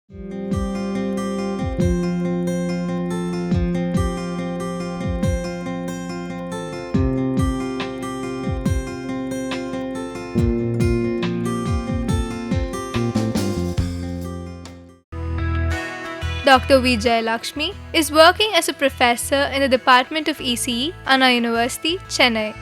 Dr. Vijay Lakshmi is working as a professor in the Department of ECE, Anna University, Chennai.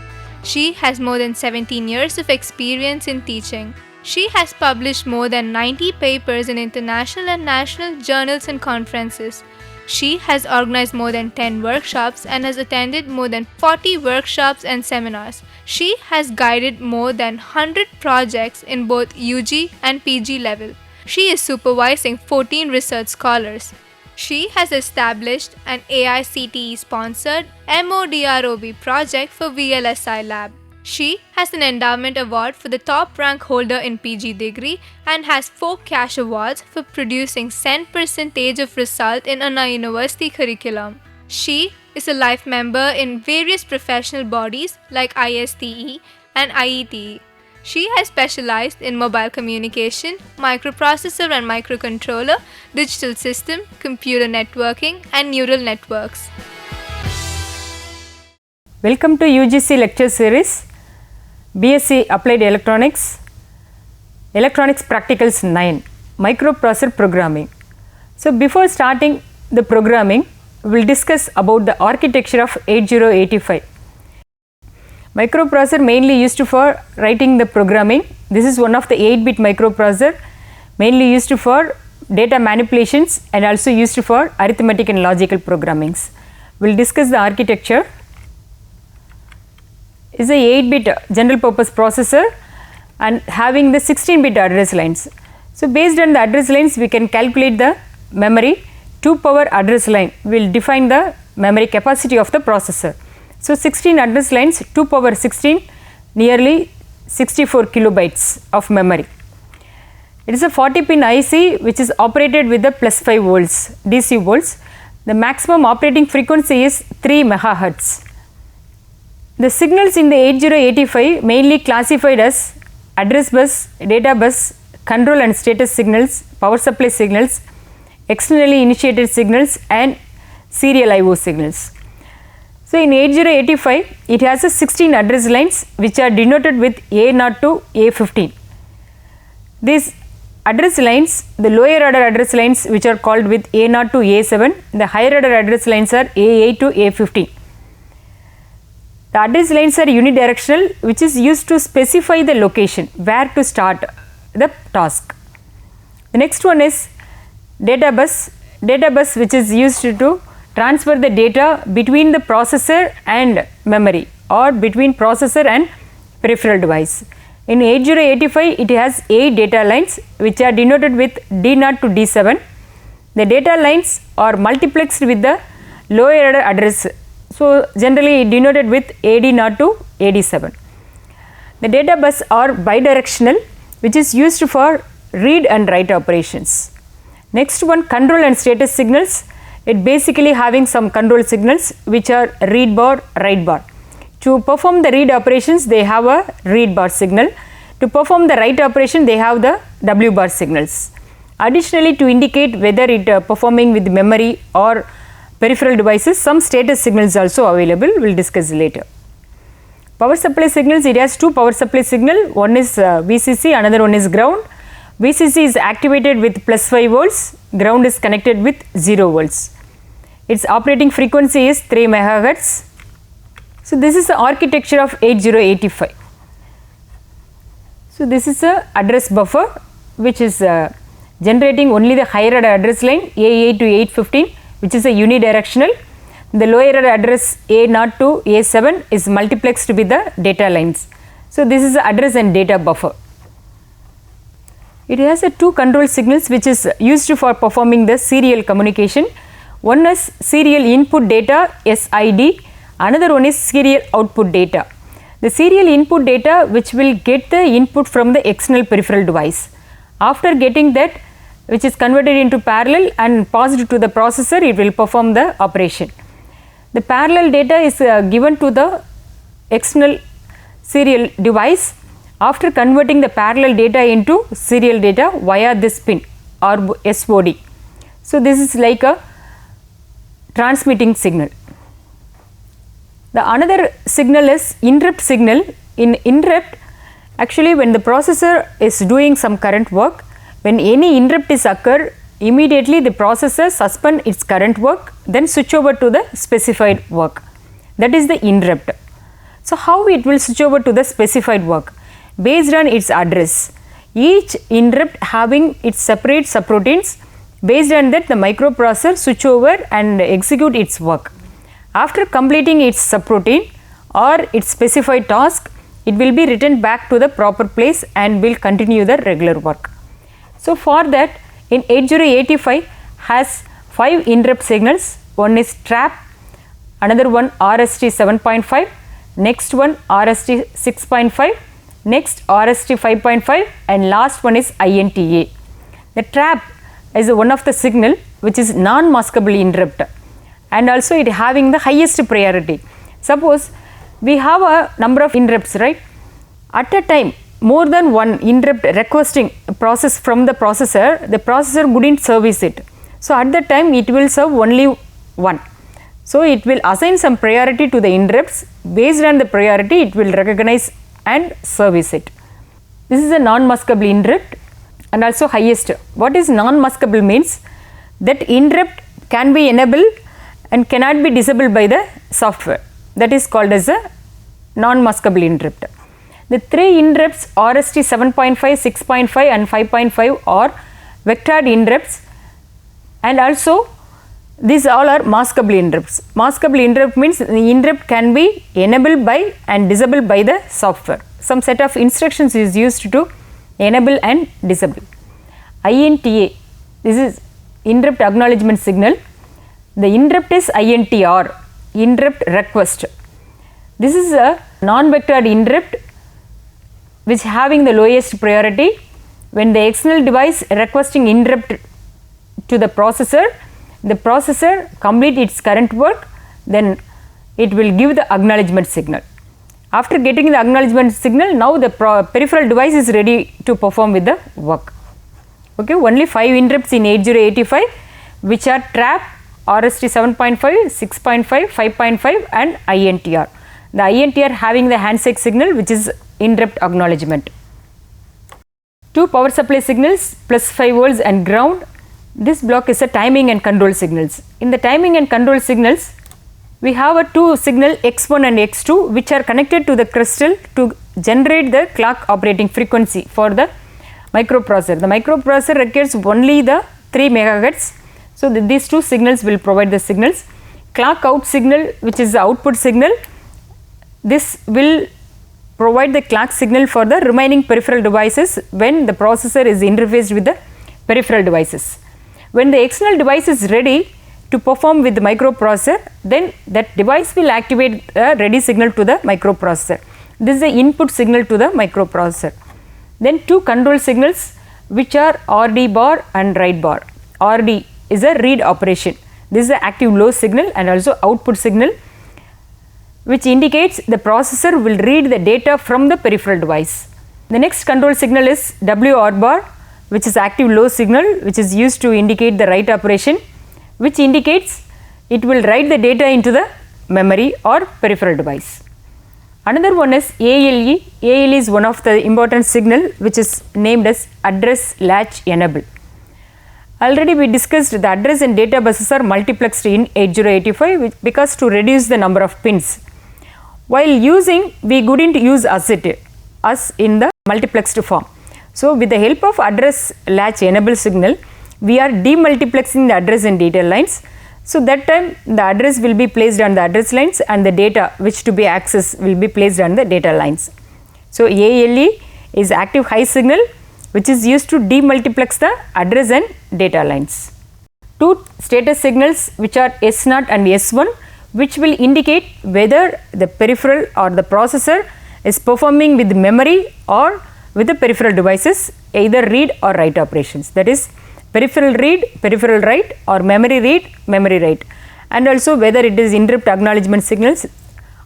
She has more than 17 years of experience in teaching. She has published more than 90 papers in international and national journals and conferences. She has organized more than 10 workshops and has attended more than 40 workshops and seminars. She has guided more than 100 projects in both UG and PG level. She is supervising 14 research scholars. She has established an AICTE-sponsored MODROB project for VLSI lab. She has an endowment award for the top rank holder in PG degree and has 4 cash awards for producing 100% of result in Anna University curriculum. She is a life member in various professional bodies like ISTE and IETE. She has specialized in mobile communication, microprocessor and microcontroller, digital system, computer networking, and neural networks. Welcome to UGC lecture series, BSc Applied Electronics, Electronics Practicals 9, Microprocessor Programming. So before starting the programming, we will discuss about the architecture of 8085. Microprocessor mainly used for writing the programming. This is one of the 8-bit microprocessor mainly used for data manipulations and also used for arithmetic and logical programmings. We will discuss the architecture. It is a 8-bit general purpose processor and having the 16-bit address lines. So based on the address lines we can calculate the memory. 2 power address line will define the memory capacity of the processor. So 16 address lines, 2 power 16, nearly 64 kilobytes of memory. It is a 40-pin IC which is operated with the plus 5 volts DC volts. The maximum operating frequency is 3 megahertz. The signals in the 8085 mainly classified as address bus, data bus, control and status signals, power supply signals, externally initiated signals and serial IO signals. So in 8085 it has a 16 address lines which are denoted with A0 to A15. These address lines, the lower order address lines which are called with A0 to A7, the higher order address lines are A8 to A15. The address lines are unidirectional which is used to specify the location where to start the task. The next one is data bus which is used to transfer the data between the processor and memory or between processor and peripheral device. In 8085 it has 8 data lines which are denoted with D0 to D7. The data lines are multiplexed with the lower order address. So generally denoted with AD0 to AD7. The data bus are bidirectional which is used for read and write operations. Next one, control and status signals. It basically having some control signals which are read bar, write bar. To perform the read operations they have a read bar signal. To perform the write operation they have the W bar signals. Additionally, to indicate whether it performing with memory or peripheral devices, some status signals also available, we will discuss later. Power supply signals, it has 2 power supply signal, one is VCC, another one is ground. VCC is activated with plus 5 volts, ground is connected with 0 volts. Its operating frequency is 3 megahertz. So this is the architecture of 8085. So this is a address buffer which is generating only the higher order address line A8 to A15 which is a unidirectional. The lower order address A0 to A7 is multiplexed with the data lines. So this is the address and data buffer. It has 2 control signals which is used for performing the serial communication. One is serial input data SID, another one is serial output data. The serial input data which will get the input from the external peripheral device. After getting that, which is converted into parallel and passed to the processor, it will perform the operation. The parallel data is given to the external serial device after converting the parallel data into serial data via this pin or SOD. So, this is like a transmitting signal. The another signal is interrupt signal. In interrupt, actually when the processor is doing some current work, when any interrupt is occur, immediately the processor suspend its current work, then switch over to the specified work. That is the interrupt. So, how it will switch over to the specified work? Based on its address. Each interrupt having its separate subroutines. Based on that, the microprocessor switch over and execute its work. After completing its subroutine or its specified task, it will be returned back to the proper place and will continue the regular work. So, for that, in 8085 has 5 interrupt signals. One is trap, another one RST 7.5, next one RST 6.5, next RST 5.5, and last one is INTA. The trap is one of the signal which is non-maskable interrupt, and also it having the highest priority. Suppose we have a number of interrupts, right? At a time, more than one interrupt requesting process from the processor couldn't service it. So, at that time it will serve only one. So, it will assign some priority to the interrupts. Based on the priority, it will recognize and service it. This is a non-maskable interrupt and also highest. What is non-maskable means? That interrupt can be enabled and cannot be disabled by the software. That is called as a non-maskable interrupt. The 3 interrupts RST 7.5, 6.5 and 5.5 are vectored interrupts, and also these all are maskable interrupts. Maskable interrupt means the interrupt can be enabled by and disabled by the software. Some set of instructions is used to enable and disable. INTA, this is interrupt acknowledgement signal. The interrupt is INTR, interrupt request. This is a non-vectored interrupt which having the lowest priority. When the external device requesting interrupt to the processor complete its current work, then it will give the acknowledgement signal. After getting the acknowledgement signal, now the peripheral device is ready to perform with the work. Okay, only 5 interrupts in 8085 which are trap, RST 7.5, 6.5, 5.5 and INTR. The INTR having the handshake signal which is interrupt acknowledgement. 2 power supply signals plus 5 volts and ground. This block is a timing and control signals. In the timing and control signals, we have a 2 signal X1 and X2 which are connected to the crystal to generate the clock operating frequency for the microprocessor. The microprocessor requires only the 3 megahertz. So, these 2 signals will provide the signals. Clock out signal which is the output signal, this will provide the clock signal for the remaining peripheral devices when the processor is interfaced with the peripheral devices. When the external device is ready to perform with the microprocessor, then that device will activate a ready signal to the microprocessor. This is the input signal to the microprocessor. Then 2 control signals which are RD bar and write bar. RD is a read operation. This is the active low signal and also output signal which indicates the processor will read the data from the peripheral device. The next control signal is WR bar, which is active low signal which is used to indicate the write operation, which indicates it will write the data into the memory or peripheral device. Another one is ALE. ALE is one of the important signal which is named as address latch enable. Already we discussed the address and data buses are multiplexed in 8085 because to reduce the number of pins. While using, we couldn't use as in the multiplexed form. So, with the help of address latch enable signal, we are demultiplexing the address and data lines. So, that time the address will be placed on the address lines and the data which to be accessed will be placed on the data lines. So, ALE is active high signal which is used to demultiplex the address and data lines. 2 status signals which are S0 and S1 which will indicate whether the peripheral or the processor is performing with memory or with the peripheral devices, either read or write operations. That is peripheral read, peripheral write or memory read, memory write, and also whether it is interrupt acknowledgement signals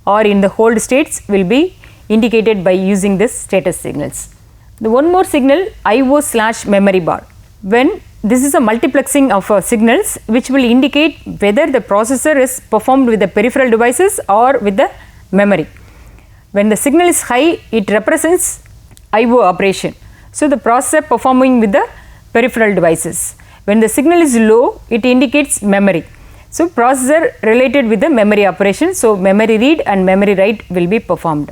or in the hold states will be indicated by using this status signals. The one more signal IO/memory bar. when this is a multiplexing of signals which will indicate whether the processor is performed with the peripheral devices or with the memory. When the signal is high, it represents I/O operation. So, the processor performing with the peripheral devices. When the signal is low, it indicates memory. So, processor related with the memory operation. So, memory read and memory write will be performed.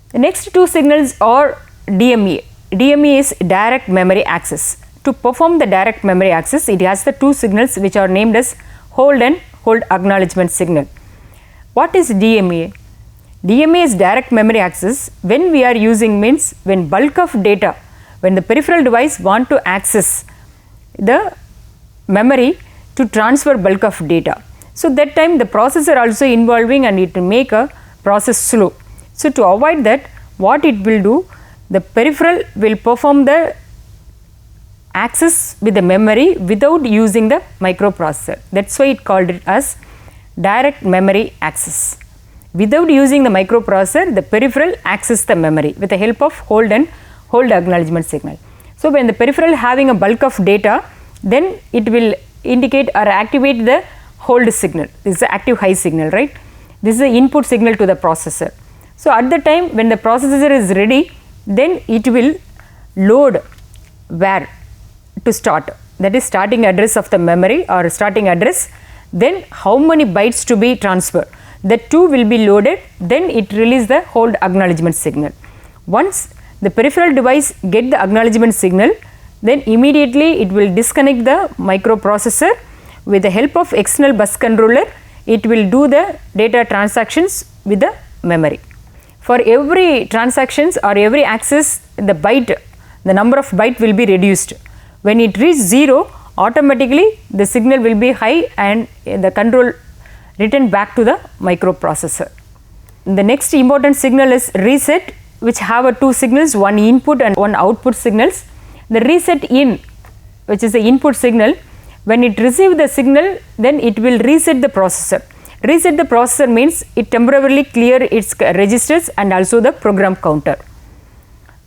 The next two signals are DMA. DMA is direct memory access. To perform the direct memory access, it has the two signals which are named as hold and hold acknowledgement signal. What is DMA? DMA is direct memory access. When we are using means when bulk of data, when the peripheral device want to access the memory to transfer bulk of data. So, that time the processor also involving and it will make a process slow. So, to avoid that, what it will do, the peripheral will perform the access with the memory without using the microprocessor. That is why it called it as direct memory access. Without using the microprocessor, the peripheral access the memory with the help of hold and hold acknowledgement signal. So, when the peripheral having a bulk of data, then it will indicate or activate the hold signal. This is the active high signal, right? This is the input signal to the processor. So, at the time when the processor is ready, then it will load where to start, that is starting address of the memory or starting address, then how many bytes to be transferred. The two will be loaded, then it release the hold acknowledgement signal. Once the peripheral device get the acknowledgement signal, then immediately it will disconnect the microprocessor. With the help of external bus controller, it will do the data transactions with the memory. For every transactions or every access, the byte, the number of byte will be reduced. When it reaches 0, automatically the signal will be high and the control return back to the microprocessor. The next important signal is reset, which have two signals, one input and one output signals. The reset in, which is the input signal, when it receives the signal, then it will reset the processor. Reset the processor means it temporarily clear its registers and also the program counter.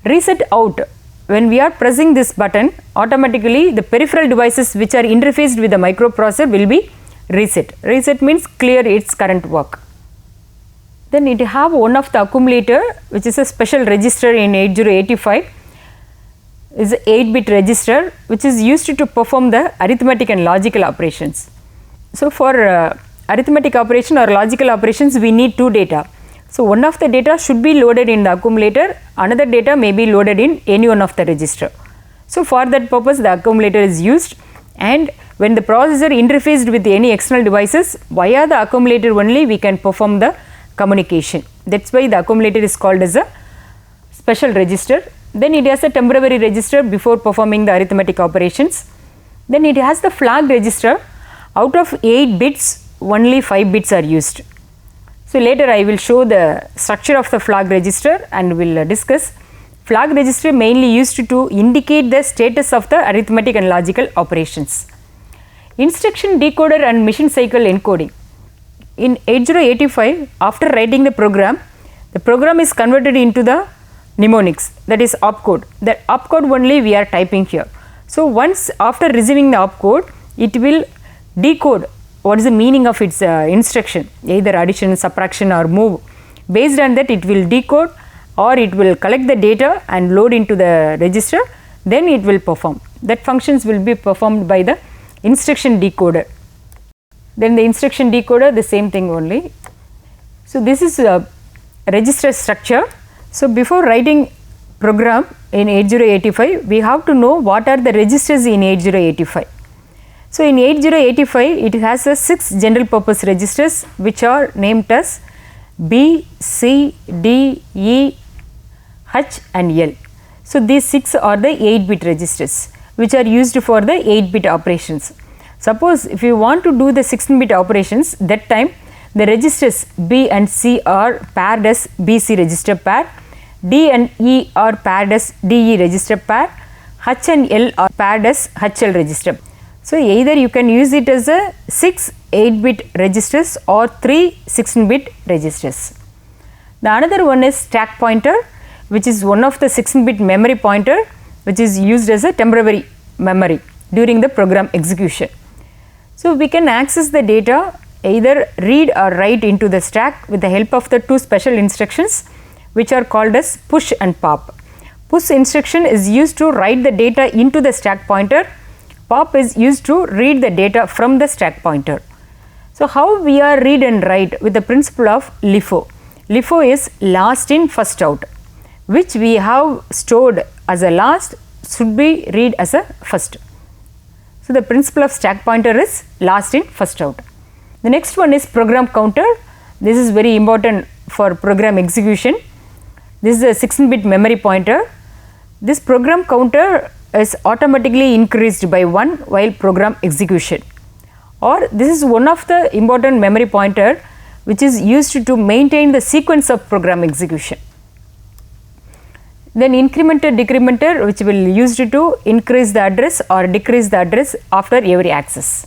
Reset out, when we are pressing this button, automatically the peripheral devices which are interfaced with the microprocessor will be reset. Reset means clear its current work. Then it have one of the accumulator, which is a special register in 8085, is a 8-bit register which is used to perform the arithmetic and logical operations. So, for arithmetic operation or logical operations, we need two data. So, one of the data should be loaded in the accumulator, another data may be loaded in any one of the register. So, for that purpose the accumulator is used, and when the processor interfaced with any external devices, via the accumulator only we can perform the communication. That is why the accumulator is called as a special register. Then it has a temporary register before performing the arithmetic operations. Then it has the flag register. Out of 8 bits, only 5 bits are used. So, later I will show the structure of the flag register and will discuss. Flag register mainly used to indicate the status of the arithmetic and logical operations. Instruction decoder and machine cycle encoding. In 8085, after writing the program is converted into the mnemonics, that is opcode. That opcode only we are typing here. So, once after receiving the opcode, it will decode what is the meaning of its instruction, either addition, subtraction or move. Based on that, it will decode or it will collect the data and load into the register, then it will perform. That functions will be performed by the instruction decoder. Then the instruction decoder, the same thing only. So, this is a register structure. So, before writing program in 8085, we have to know what are the registers in 8085. So, in 8085, it has a 6 general purpose registers which are named as B, C, D, E, H and L. So, these 6 are the 8-bit registers which are used for the 8-bit operations. Suppose if you want to do the 16-bit operations, that time the registers B and C are paired as BC register pair, D and E are paired as DE register pair, H and L are paired as HL register. So, either you can use it as a 6 8-bit registers or 3 16-bit registers. The another one is stack pointer, which is one of the 16-bit memory pointer which is used as a temporary memory during the program execution. So we can access the data, either read or write into the stack with the help of the two special instructions which are called as push and pop. Push instruction is used to write the data into the stack pointer. Pop is used to read the data from the stack pointer. So how we are read and write with the principle of LIFO. LIFO is last in first out, which we have stored as a last should be read as a first. So the principle of stack pointer is last in first out. The next one is program counter. This is very important for program execution. This is a 16-bit memory pointer. This program counter is automatically increased by 1 while program execution, or this is one of the important memory pointer which is used to maintain the sequence of program execution. Then incrementer decrementer, which will used to increase the address or decrease the address after every access.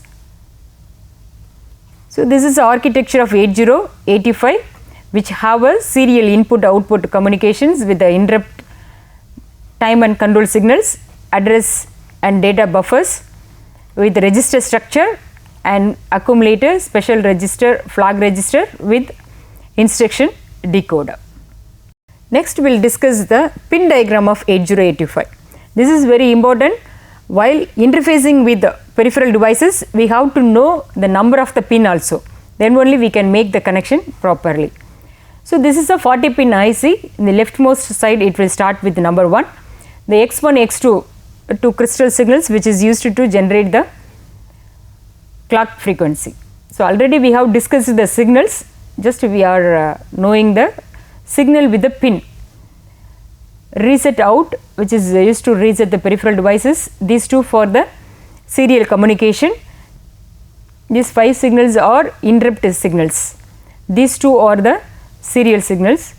So this is the architecture of 8085, which have a serial input output communications with the interrupt, time and control signals, address and data buffers with register structure and accumulator, special register, flag register with instruction decoder. Next we will discuss the pin diagram of 8085. This is very important. While interfacing with the peripheral devices, we have to know the number of the pin also, then only we can make the connection properly. So this is a 40 pin IC. In the leftmost side it will start with number 1. The X1, X2 two crystal signals which is used to generate the clock frequency. So already we have discussed the signals, just we are knowing the signal with the pin. Reset out, which is used to reset the peripheral devices, these two for the serial communication. These 5 signals are interrupt signals, these two are the serial signals.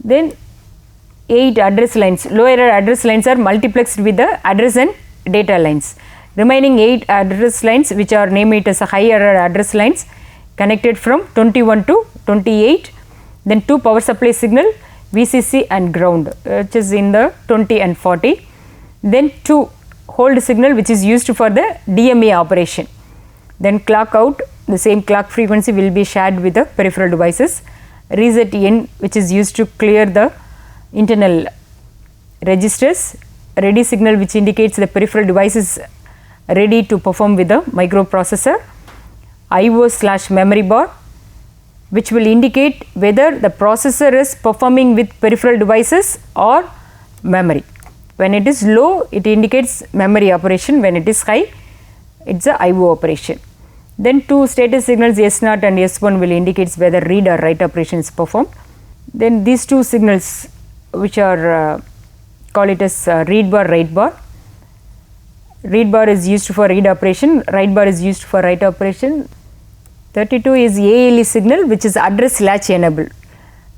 Then 8 address lines, low error address lines are multiplexed with the address and data lines. Remaining 8 address lines, which are named it as a high error address lines, connected from 21 to 28. Then 2 power supply signal, VCC and ground, which is in the 20 and 40. Then 2 hold signal, which is used for the DMA operation. Then clock out, the same clock frequency will be shared with the peripheral devices. Reset in, which is used to clear the internal registers. Ready signal, which indicates the peripheral device is ready to perform with the microprocessor. IO/memory bar, which will indicate whether the processor is performing with peripheral devices or memory. When it is low, it indicates memory operation. When it is high, it is a IO operation. Then 2 status signals S0 and S1 will indicate whether read or write operation is performed. Then these 2 signals, which are call it as read bar, write bar. Read bar is used for read operation, write bar is used for write operation. 32 is ALE signal, which is address latch enabled,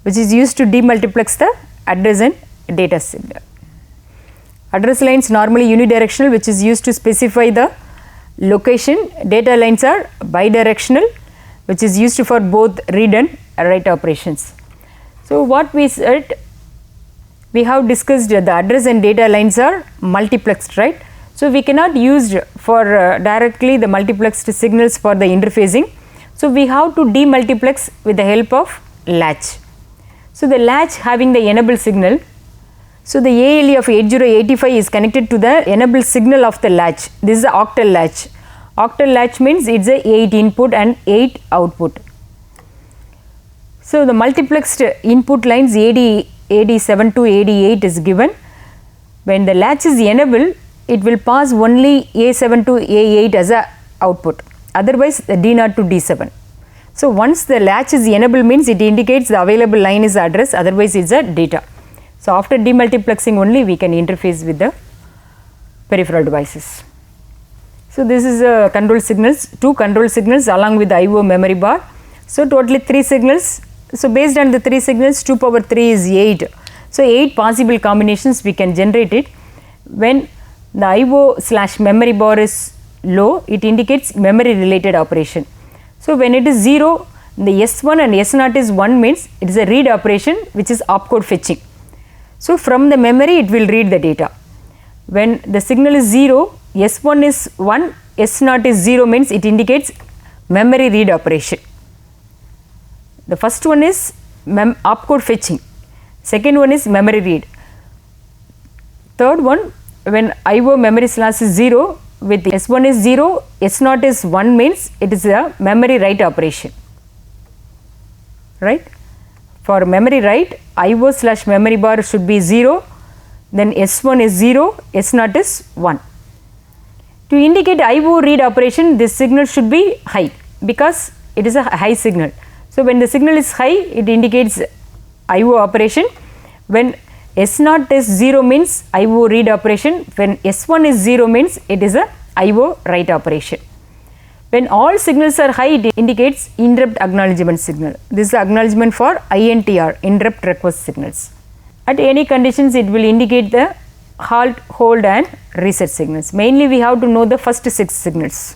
which is used to demultiplex the address and data signal. Address lines normally unidirectional, which is used to specify the location. Data lines are bidirectional, which is used for both read and write operations. So what we said, we have discussed the address and data lines are multiplexed, right? So we cannot use for directly the multiplexed signals for the interfacing. So we have to demultiplex with the help of latch. So the latch having the enable signal. So the ALE of 8085 is connected to the enable signal of the latch. This is the octal latch. Octal latch means it's a 8 input and 8 output. So the multiplexed input lines AD7 to AD8 is given. When the latch is enabled, it will pass only A7 to A8 as a output. Otherwise the D0 to D7. So once the latch is enabled means it indicates the available line is address, otherwise it is a data. So after demultiplexing only we can interface with the peripheral devices. So this is a control signals, 2 control signals along with the IO memory bar. So totally 3 signals. So based on the 3 signals, 2 power 3 is 8. So 8 possible combinations we can generate it. When the IO/memory bar is low, it indicates memory related operation. So when it is 0, the S1 and S0 is 1 means it is a read operation, which is opcode fetching. So from the memory it will read the data. When the signal is 0, S1 is 1, S0 is 0 means it indicates memory read operation. The first one is opcode fetching, second one is memory read. Third one, when IO memory slash is 0, with S1 is 0, S0 is 1 means it is a memory write operation, right. For memory write, IO slash memory bar should be 0, then S1 is 0, S0 is 1. To indicate IO read operation, this signal should be high because it is a high signal. So, when the signal is high, it indicates IO operation. When S0 is 0 means IO read operation. When S1 is 0 means it is a IO write operation. When all signals are high, it indicates interrupt acknowledgement signal. This is acknowledgement for INTR, interrupt request signals. At any conditions, it will indicate the halt, hold and reset signals. Mainly we have to know the first 6 signals.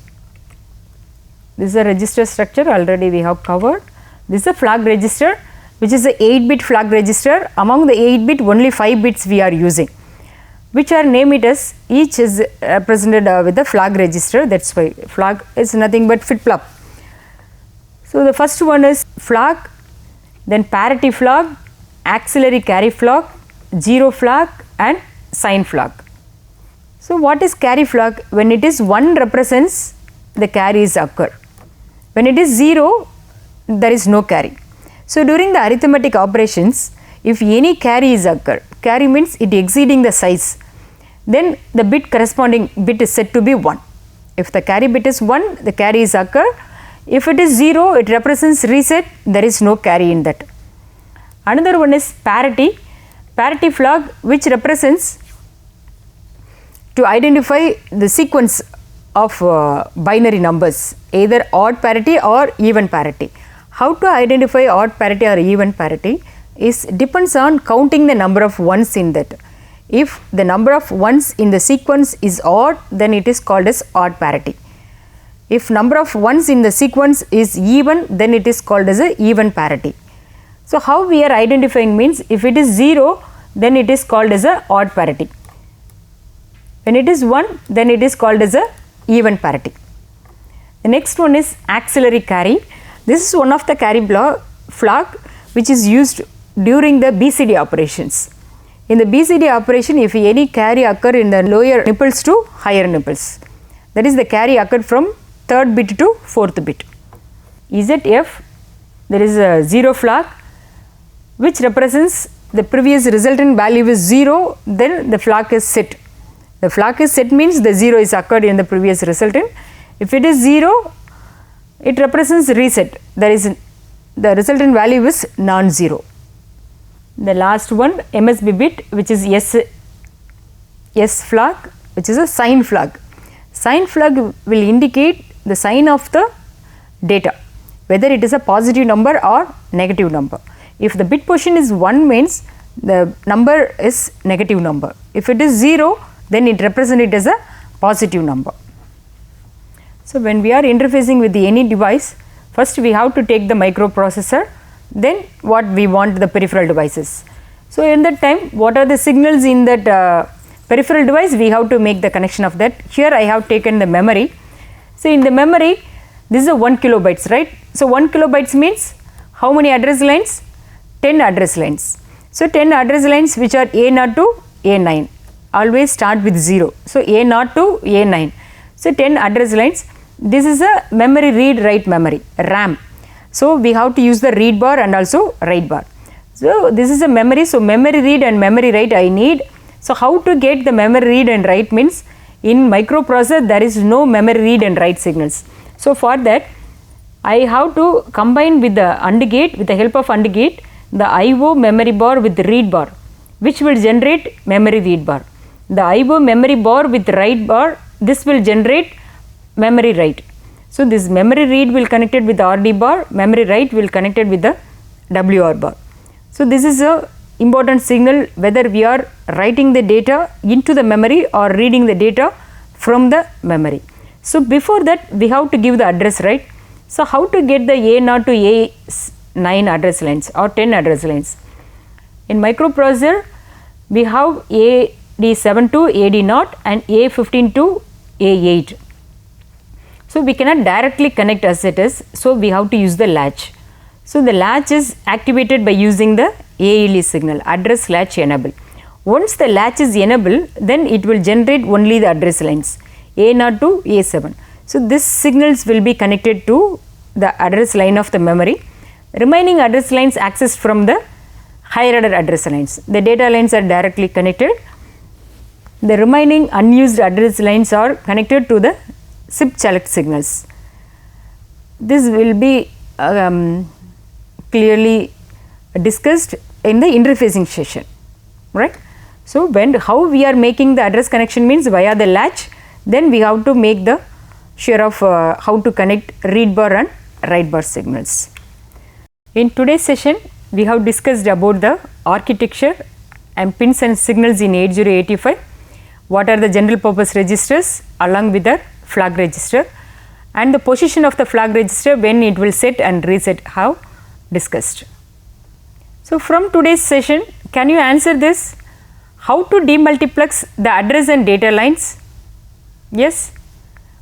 This is a register structure, already we have covered. This is a flag register, which is a 8-bit flag register. Among the 8-bit, only 5 bits we are using, which are named as, each is represented with the flag register. That is why flag is nothing but flip-flop. So, the first one is flag, then parity flag, auxiliary carry flag, 0 flag and sign flag. So, what is carry flag? When it is 1 represents the carry is occur. When it is 0, there is no carry. So, during the arithmetic operations, if any carry is occur, carry means it exceeding the size, then the bit corresponding bit is said to be 1. If the carry bit is 1, the carry is occur. If it is 0, it represents reset, there is no carry in that. Another one is parity flag, which represents to identify the sequence of binary numbers, either odd parity or even parity. How to identify odd parity or even parity is depends on counting the number of ones in that. If the number of ones in the sequence is odd, then it is called as odd parity. If number of ones in the sequence is even, then it is called as a even parity. So, how we are identifying means, if it is 0, then it is called as a odd parity. When it is 1, then it is called as a even parity. The next one is auxiliary carry. This is one of the carry flag which is used during the BCD operations. In the BCD operation, if any carry occur in the lower nipples to higher nipples, that is the carry occurred from 3rd bit to 4th bit. ZF, there is a 0 flag which represents the previous resultant value is 0, then the flag is set. The flag is set means the 0 is occurred in the previous resultant. If it is 0, it represents reset, there is the resultant value is non-zero. The last one, MSB bit, which is S flag, which is a sign flag. Sign flag will indicate the sign of the data, whether it is a positive number or negative number. If the bit position is 1 means the number is negative number. If it is 0, then it represents it as a positive number. So, when we are interfacing with any device, first we have to take the microprocessor, then what we want the peripheral devices. So, in that time, what are the signals in that peripheral device, we have to make the connection of that. Here I have taken the memory. So, in the memory, this is a 1 kilobytes, right. So, 1 kilobytes means how many address lines? 10 address lines. So, 10 address lines which are A0 to A9, always start with 0. So, A0 to A9. So, 10 address lines. This is a memory read write memory, RAM. So, we have to use the read bar and also write bar. So, this is a memory. So, memory read and memory write I need. So, how to get the memory read and write means, in microprocessor there is no memory read and write signals. So, for that I have to combine with the AND gate, with the help of AND gate, the IO memory bar with the read bar, which will generate memory read bar. The IO memory bar with write bar, this will generate memory write. So, this memory read will connected with the RD bar, memory write will connected with the WR bar. So, this is a important signal whether we are writing the data into the memory or reading the data from the memory. So, before that we have to give the address, right. So, how to get the A0 to A9 address lines or 10 address lines? In microprocessor we have AD7 to AD0 and A15 to A8. So, we cannot directly connect as it is, so we have to use the latch. So, the latch is activated by using the ALE signal, address latch enable. Once the latch is enabled, then it will generate only the address lines A0 to A7. So, these signals will be connected to the address line of the memory. Remaining address lines accessed from the higher order address lines. The data lines are directly connected. The remaining unused address lines are connected to the SIP select signals. This will be clearly discussed in the interfacing session, right. So, how we are making the address connection means via the latch, then we have to make the sure of how to connect read bar and write bar signals. In today's session, we have discussed about the architecture and pins and signals in 8085, what are the general purpose registers along with the flag register, and the position of the flag register when it will set and reset have discussed. So, from today's session, can you answer this? How to demultiplex the address and data lines? Yes,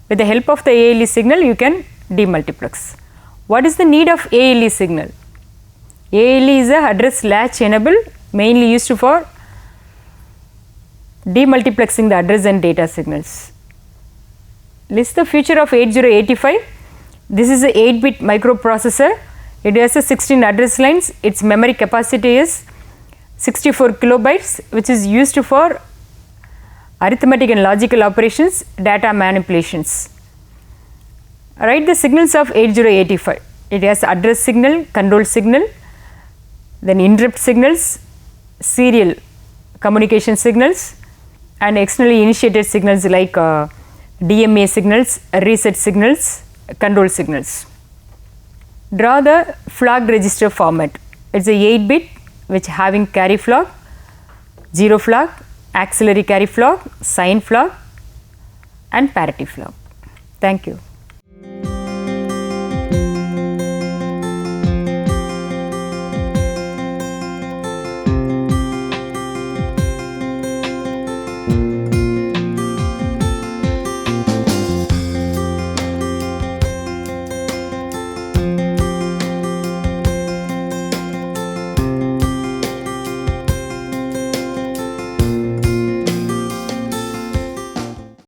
with the help of the ALE signal you can demultiplex. What is the need of ALE signal? ALE is a address latch enable, mainly used for demultiplexing the address and data signals. List the feature of 8085. This is a 8-bit microprocessor. It has a 16 address lines. Its memory capacity is 64 kilobytes, which is used for arithmetic and logical operations, data manipulations. Write the signals of 8085. It has address signal, control signal, then interrupt signals, serial communication signals, and externally initiated signals like DMA signals, reset signals, control signals. Draw the flag register format. It is a 8-bit which having carry flag, 0 flag, auxiliary carry flag, sign flag and parity flag. Thank you.